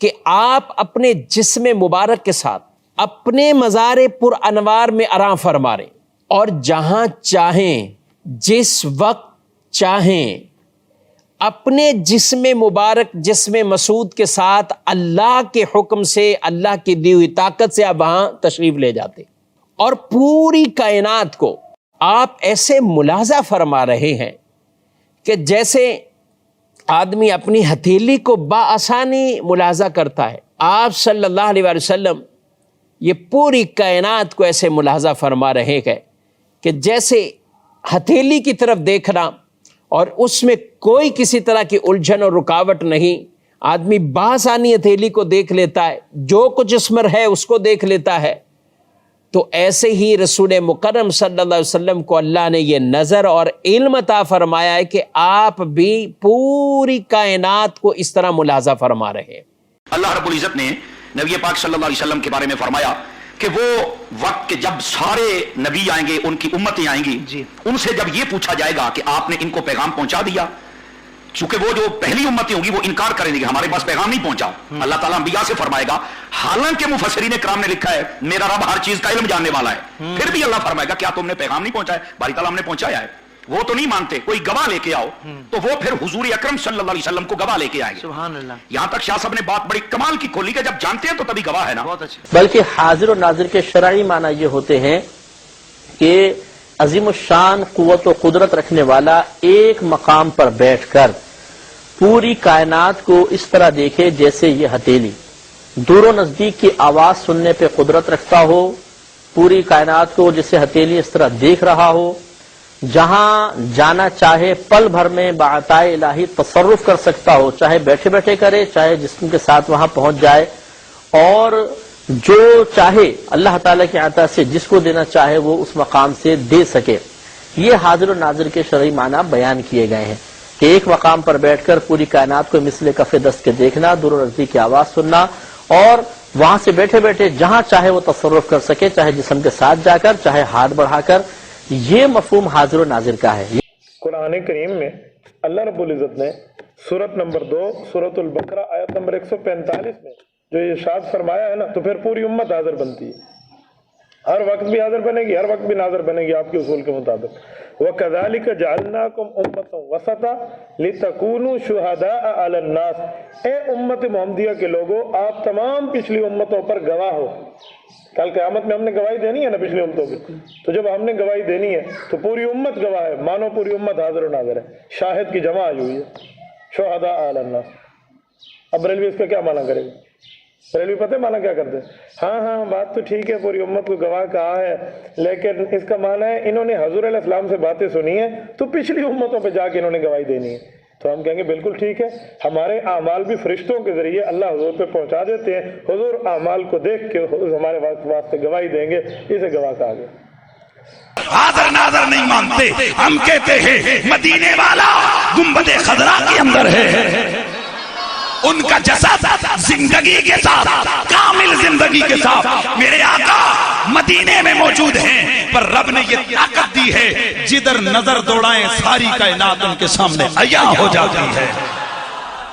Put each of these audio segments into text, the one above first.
کہ آپ اپنے جسم مبارک کے ساتھ اپنے مزار پر انوار میں آرام فرما رہے اور جہاں چاہیں جس وقت چاہیں اپنے جسم مبارک جسم مسعود کے ساتھ اللہ کے حکم سے، اللہ کی دی ہوئی طاقت سے آپ وہاں تشریف لے جاتے اور پوری کائنات کو آپ ایسے ملاحظہ فرما رہے ہیں کہ جیسے آدمی اپنی ہتھیلی کو بآسانی ملاحظہ کرتا ہے، آپ صلی اللہ علیہ وآلہ وسلم یہ پوری کائنات کو ایسے ملاحظہ فرما رہے ہیں کہ جیسے ہتھیلی کی طرف دیکھنا اور اس میں کوئی کسی طرح کی الجھن اور رکاوٹ نہیں، آدمی بآسانی ہتھیلی کو دیکھ لیتا ہے، جو کچھ اس میں ہے اس کو دیکھ لیتا ہے۔ تو ایسے ہی رسول مکرم صلی اللہ علیہ وسلم کو اللہ نے یہ نظر اور علم عطا فرمایا ہے کہ آپ بھی پوری کائنات کو اس طرح ملاحظہ فرما رہے ہیں۔ اللہ رب العزت نے نبی پاک صلی اللہ علیہ وسلم کے بارے میں فرمایا کہ وہ وقت کہ جب سارے نبی آئیں گے، ان کی امتیں آئیں گی، ان سے جب یہ پوچھا جائے گا کہ آپ نے ان کو پیغام پہنچا دیا، چونکہ وہ جو پہلی امتیں ہوں گی وہ انکار کریں گے، ہمارے پاس پیغام نہیں پہنچا۔ اللہ تعالیٰ انبیاء سے فرمائے گا، حالانکہ مفسرین کرام نے لکھا ہے میرا رب ہر چیز کا علم جاننے والا ہے، پھر بھی اللہ فرمائے گا کیا تم نے پیغام نہیں پہنچایا؟ باری تعالیٰ ہم نے پہنچایا ہے۔ وہ تو نہیں مانتے، کوئی گواہ لے کے آؤ، تو وہ پھر حضور اکرم صلی اللہ علیہ وسلم کو گواہ لے کے آئیں گے۔ سبحان اللہ۔ یہاں تک شاہ صاحب نے بات بڑی کمال کی کھولی کہ جب جانتے ہیں تو تبھی گواہ ہے نا۔ بلکہ حاضر و ناظر کے شرعی معنی یہ ہوتے ہیں کہ عظیم الشان قوت و قدرت رکھنے والا ایک مقام پر بیٹھ کر پوری کائنات کو اس طرح دیکھے جیسے یہ ہتھیلی، دور و نزدیک کی آواز سننے پہ قدرت رکھتا ہو، پوری کائنات کو جیسے ہتھیلی اس طرح دیکھ رہا ہو، جہاں جانا چاہے پل بھر میں بعطائے الہی تصرف کر سکتا ہو، چاہے بیٹھے بیٹھے کرے چاہے جسم کے ساتھ وہاں پہنچ جائے، اور جو چاہے اللہ تعالیٰ کی عطا سے جس کو دینا چاہے وہ اس مقام سے دے سکے۔ یہ حاضر و ناظر کے شرعی معنی بیان کیے گئے ہیں کہ ایک مقام پر بیٹھ کر پوری کائنات کو مثل کف دست کے دیکھنا، دور و نزدیک کی آواز سننا، اور وہاں سے بیٹھے بیٹھے جہاں چاہے وہ تصرف کر سکے، چاہے جسم کے ساتھ جا کر چاہے ہاتھ بڑھا کر۔ یہ مفہوم حاضر و ناظر کا ہے۔ قرآن کریم میں اللہ رب العزت نے سورت نمبر 2 سورت البقرہ آیت نمبر 145 میں جو ارشاد فرمایا ہے نا، تو پھر پوری امت حاضر بنتی ہے، ہر وقت بھی حاضر بنے گی، ہر وقت بھی ناظر بنے گی آپ کے اصول کے مطابق۔ وَكَذَلِكَ جَعَلْنَاكُمْ أُمَّةً وَسَطًا لِتَكُونُوا شُهَدَاءَ عَلَى النَّاسِ، اے امت محمدیہ کے لوگوں، آپ تمام پچھلی امتوں پر گواہ ہو۔ کل قیامت میں ہم نے گواہی دینی ہے نا پچھلی امتوں کی، تو جب ہم نے گواہی دینی ہے تو پوری امت گواہ ہے، مانو پوری امت حاضر و ناظر ہے، شاہد کی جمع آئی ہوئی ہے، شہداء علی الناس۔ اب بریلوی اس کا کیا معنی کرے گا؟ بریلوی پتہ ہے معنی کیا کرتے ہیں؟ ہاں بات تو ٹھیک ہے، پوری امت کو گواہ کہا ہے، لیکن اس کا معنی ہے انہوں نے حضور علیہ السلام سے باتیں سنی ہیں تو پچھلی امتوں پہ جا کے انہوں نے گواہی دینی ہے۔ تو ہم کہیں گے بالکل ٹھیک ہے، ہمارے اعمال بھی فرشتوں کے ذریعے اللہ حضور پہ پہنچا دیتے ہیں، حضور اعمال کو دیکھ کے ہمارے واسطے گواہی دیں گے، اسے گواہ کہا گیا۔ حاضر ناظر نہیں مانتے، ہم کہتے ہیں مدینے والا گنبد خضرا کے اندر ہے، ان کا جسد زندگی کے ساتھ، کامل زندگی کے ساتھ میرے آقا مدینے میں موجود ہیں، پر رب نے یہ طاقت دی ہے جدھر نظر دوڑائیں ساری کائنات ان کے سامنے عیاں ہو جاتی ہے۔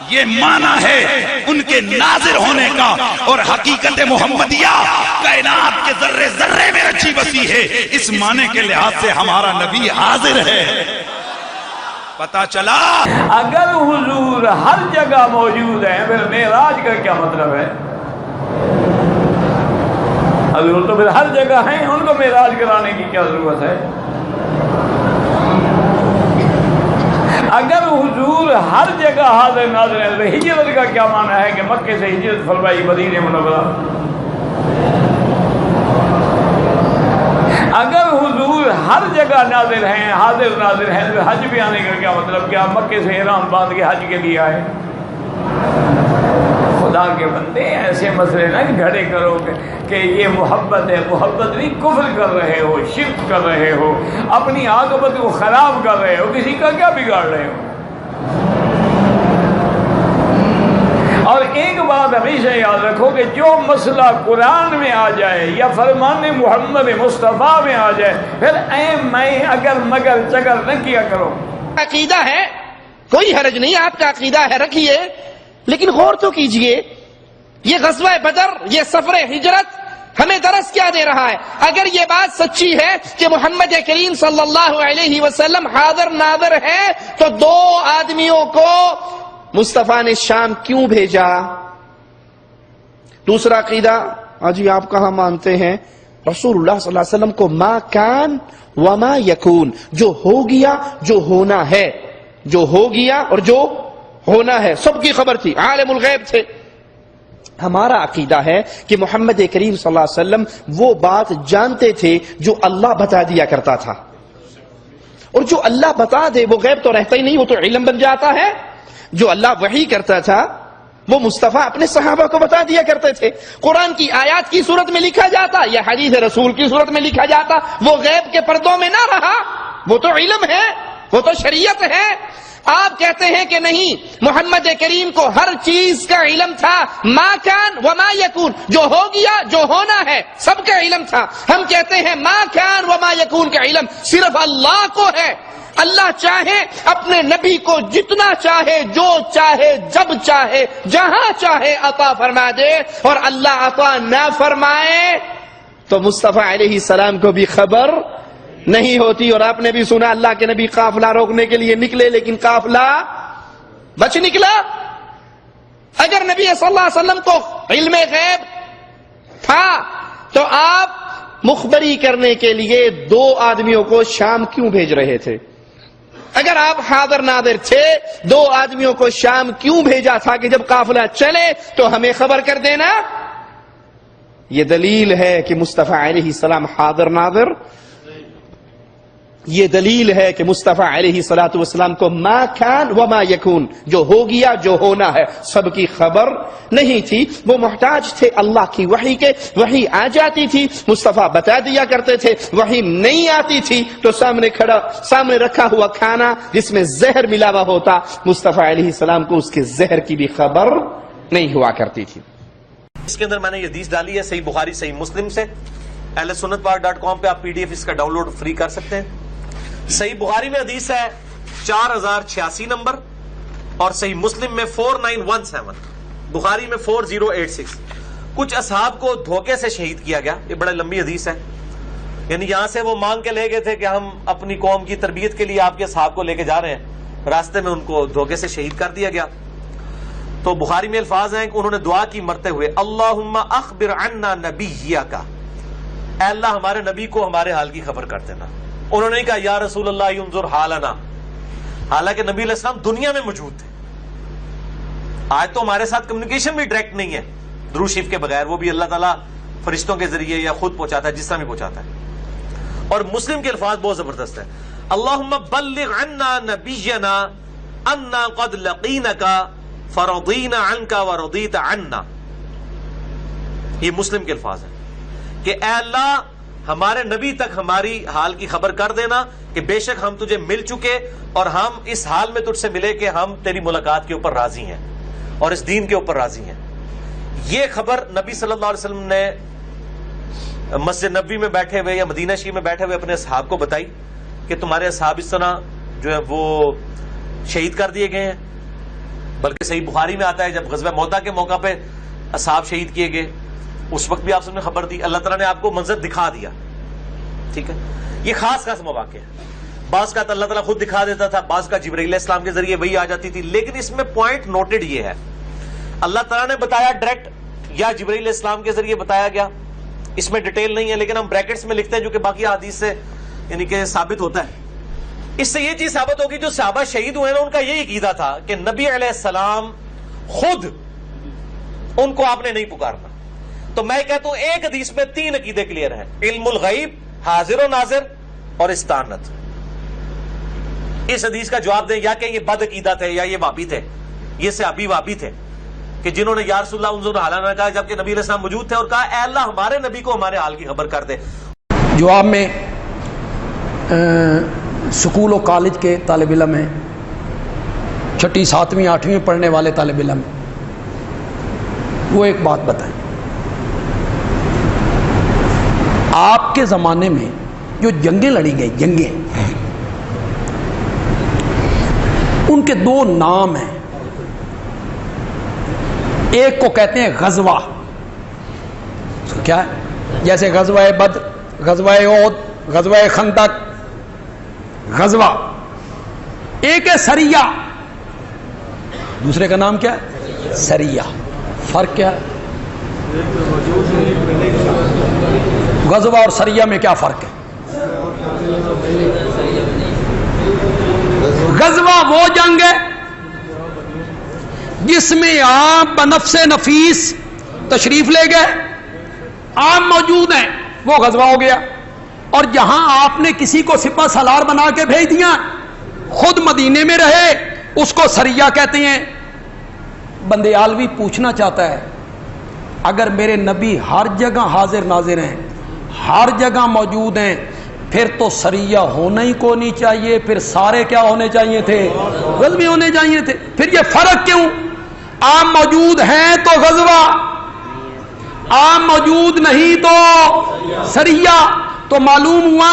یہ معنی ہے ان کے ناظر ہونے کا، اور حقیقت محمدیہ کائنات کے ذرے ذرے میں رچی بسی ہے، اس معنی کے لحاظ سے ہمارا نبی حاضر ہے۔ پتا چلا اگر حضور ہر جگہ موجود ہے پھر معراج کا کیا مطلب ہے؟ حضور تو پھر ہر جگہ ہیں، ان کو معراج کرانے کی کیا ضرورت ہے؟ اگر حضور ہر جگہ حاضر ناظر ہے تو ہجرت کا کیا معنی ہے کہ مکے سے ہجرت فرمائی مدینہ منورہ؟ اگر حضور ہر جگہ ناظر ہیں، حاضر ناظر ہیں، تو حج پہ آنے کا کیا مطلب؟ کیا مکے سے احرام باندھ کے حج کے لیے آئے؟ خدا کے بندے ایسے مسئلے نہ گھڑے کرو کہ یہ محبت ہے، محبت نہیں، کفر کر رہے ہو، شرک کر رہے ہو، اپنی عاقبت کو خراب کر رہے ہو، کسی کا کیا بگاڑ رہے ہو؟ اور ایک بات ہمیشہ یاد رکھو کہ جو مسئلہ قرآن میں آ جائے یا فرمان محمد مصطفیٰ میں آ جائے، پھر میں اگر مگر چگر نہ کیا کرو۔ عقیدہ ہے، کوئی حرج نہیں، آپ کا عقیدہ ہے رکھیے، لیکن غور تو کیجئے یہ غزوہ بدر، یہ سفر ہجرت ہمیں درس کیا دے رہا ہے؟ اگر یہ بات سچی ہے کہ محمد کریم صلی اللہ علیہ وسلم حاضر ناظر ہے تو 2 آدمیوں کو مصطفیٰ نے شام کیوں بھیجا؟ دوسرا عقیدہ، جی آپ کہاں مانتے ہیں رسول اللہ صلی اللہ علیہ وسلم کو ما کان وما یکون، جو ہو گیا جو ہونا ہے، جو ہو گیا اور جو ہونا ہے سب کی خبر تھی، عالم الغیب تھے۔ ہمارا عقیدہ ہے کہ محمد کریم صلی اللہ علیہ وسلم وہ بات جانتے تھے جو اللہ بتا دیا کرتا تھا، اور جو اللہ بتا دے وہ غیب تو رہتا ہی نہیں، وہ تو علم بن جاتا ہے۔ جو اللہ وحی کرتا تھا وہ مصطفیٰ اپنے صحابہ کو بتا دیا کرتے تھے، قرآن کی آیات کی صورت میں لکھا جاتا یا حدیث رسول کی صورت میں لکھا جاتا، وہ غیب کے پردوں میں نہ رہا، وہ تو علم ہے، وہ تو شریعت ہے۔ آپ کہتے ہیں کہ نہیں، محمد کریم کو ہر چیز کا علم تھا، ما کان وما یکون، جو ہو گیا جو ہونا ہے سب کا علم تھا۔ ہم کہتے ہیں ما کان وما یکون کا علم صرف اللہ کو ہے۔ اللہ چاہے اپنے نبی کو جتنا چاہے، جو چاہے، جب چاہے، جہاں چاہے عطا فرما دے، اور اللہ عطا نہ فرمائے تو مصطفیٰ علیہ السلام کو بھی خبر نہیں ہوتی۔ اور آپ نے بھی سنا اللہ کے نبی قافلہ روکنے کے لیے نکلے لیکن قافلہ بچ نکلا۔ اگر نبی صلی اللہ علیہ وسلم کو علم غیب تھا تو آپ مخبری کرنے کے لیے 2 آدمیوں کو شام کیوں بھیج رہے تھے؟ اگر آپ حاضر ناظر تھے 2 آدمیوں کو شام کیوں بھیجا تھا کہ جب قافلہ چلے تو ہمیں خبر کر دینا؟ یہ دلیل ہے کہ مصطفیٰ علیہ السلام حاضر ناظر، یہ دلیل ہے کہ مصطفیٰ علیہ السلام کو ما کان وما یکون، جو ہو گیا جو ہونا ہے سب کی خبر نہیں تھی۔ وہ محتاج تھے اللہ کی وحی کے، وحی آ جاتی تھی مصطفیٰ بتا دیا کرتے تھے، وحی نہیں آتی تھی تو سامنے رکھا ہوا کھانا جس میں زہر ملا ہوا ہوتا، مصطفیٰ علیہ السلام کو اس کے زہر کی بھی خبر نہیں ہوا کرتی تھی۔ اس کے اندر میں نے یہ حدیث ڈالی ہے صحیح بخاری صحیح مسلم سے، ahlsunnatpar.com پہ آپ PDF اس کا ڈاؤن لوڈ فری کر سکتے ہیں۔ صحیح بخاری میں حدیث ہے 4086 نمبر، اور صحیح مسلم میں 4917، بخاری میں 4086۔ کچھ اصحاب کو دھوکے سے شہید کیا گیا، یہ بڑا لمبی حدیث ہے، یعنی یہاں سے وہ مانگ کے لے گئے تھے کہ ہم اپنی قوم کی تربیت کے لیے آپ کے اصحاب کو لے کے جا رہے ہیں، راستے میں ان کو دھوکے سے شہید کر دیا گیا۔ تو بخاری میں الفاظ ہیں کہ انہوں نے دعا کی مرتے ہوئے، اللہم اخبر عنا نبیک، اے اللہ ہمارے نبی کو ہمارے حال کی خبر کر دینا۔ انہوں نے کہا یا رسول اللہ انظر حالنا، حالانکہ نبی علیہ السلام دنیا میں موجود تھے۔ آج تو ہمارے ساتھ کمیونیکیشن بھی ڈائریکٹ نہیں ہے درود شریف کے بغیر، وہ بھی اللہ تعالیٰ فرشتوں کے ذریعے یا خود پہنچاتا ہے، جس طرح بھی پہنچاتا ہے۔ اور مسلم کے الفاظ بہت زبردست ہیں، اللہم بلغ عنا نبینا انا قد لقینک فرضینا عنک ورضیت عنا۔ یہ مسلم کے الفاظ ہیں کہ اے اللہ ہمارے نبی تک ہماری حال کی خبر کر دینا کہ بے شک ہم تجھے مل چکے اور ہم اس حال میں تجھ سے ملے کہ ہم تیری ملاقات کے اوپر راضی ہیں اور اس دین کے اوپر راضی ہیں۔ یہ خبر نبی صلی اللہ علیہ وسلم نے مسجد نبوی میں بیٹھے ہوئے یا مدینہ شریف میں بیٹھے ہوئے اپنے اصحاب کو بتائی کہ تمہارے اصحاب اس طرح جو ہے وہ شہید کر دیے گئے ہیں۔ بلکہ صحیح بخاری میں آتا ہے جب غزوہ موتا کے موقع پہ اصحاب شہید کیے گئے، اس وقت بھی آپ سب نے خبر دی، اللہ تعالیٰ نے آپ کو منظر دکھا دیا۔ ٹھیک ہے، یہ خاص خاص مواقع ہے، بعض کا اللہ تعالیٰ خود دکھا دیتا تھا، بعض کا جبرائیل علیہ السلام کے ذریعے وہی آ جاتی تھی، لیکن اس میں پوائنٹ نوٹڈ یہ ہے اللہ تعالیٰ نے بتایا ڈائریکٹ یا جبرائیل علیہ السلام کے ذریعے بتایا گیا، اس میں ڈیٹیل نہیں ہے لیکن ہم بریکٹس میں لکھتے ہیں جو کہ باقی حدیث سے یعنی کہ ثابت ہوتا ہے۔ اس سے یہ چیز ثابت ہوگی جو صحابہ شہید ہوئے نا ان کا یہی عقیدہ تھا کہ نبی علیہ السلام خود ان کو آپ نے نہیں پکارنا۔ تو میں کہتا ہوں ایک حدیث میں 3 عقیدے کلیئر ہیں، علم الغیب، حاضر و ناظر اور استعانت۔ اس حدیث کا جواب دیں یا کہ یہ بد عقیدہ تھے یا یہ وابی تھے، یہ صحابی وابی تھے کہ جنہوں نے یا رسول اللہ انظر حالنا کہا جبکہ نبی علیہ السلام موجود تھے اور کہا اے اللہ ہمارے نبی کو ہمارے حال کی خبر کر دے۔ جواب میں سکول و کالج کے طالب علم ہیں، 6ٹھی 7ویں 8ویں پڑھنے والے طالب علم ہیں، وہ ایک بات بتائیں، آپ کے زمانے میں جو جنگیں لڑی گئی، جنگیں، ان کے 2 نام ہیں، ایک کو کہتے ہیں غزوہ. کیا ہے؟ جیسے غزوہ بدر، غزوہ احد، غزوہ خندق، غزوہ. ایک ہے سریہ، دوسرے کا نام کیا ہے؟ سریہ. فرق کیا ہے؟ غزوہ اور سریہ میں کیا فرق ہے؟ غزوہ وہ جنگ ہے جس میں آپ بنفس نفیس تشریف لے گئے، آپ موجود ہیں، وہ غزوہ ہو گیا. اور جہاں آپ نے کسی کو سپہ سالار بنا کے بھیج دیا، خود مدینے میں رہے، اس کو سریہ کہتے ہیں. بندے عالوی پوچھنا چاہتا ہے اگر میرے نبی ہر جگہ حاضر ناظر ہیں، ہر جگہ موجود ہیں، پھر تو سریہ ہونا ہی کو نہیں چاہیے، پھر سارے کیا ہونے چاہیے تھے؟ غزوے ہونے چاہیے تھے. پھر یہ فرق کیوں؟ آپ موجود ہیں تو غزوہ، آپ موجود نہیں تو سریہ. تو معلوم ہوا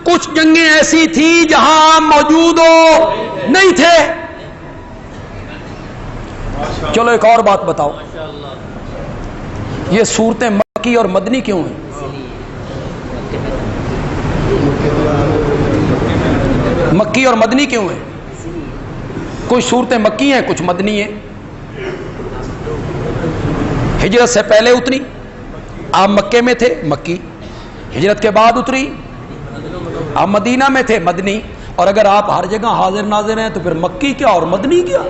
کچھ جنگیں ایسی تھیں جہاں آپ موجود ہو نہیں تھے. چلو ایک اور بات بتاؤ، یہ صورتیں مکی اور مدنی کیوں ہیں؟ مکی اور مدنی کیوں ہیں؟ کچھ صورتیں مکی ہیں، کچھ مدنی ہیں. ہجرت سے پہلے اتری، آپ مکے میں تھے، مکی. ہجرت کے بعد اتری، آپ مدینہ میں تھے، مدنی. اور اگر آپ ہر جگہ حاضر ناظر ہیں تو پھر مکی کیا اور مدنی کیا؟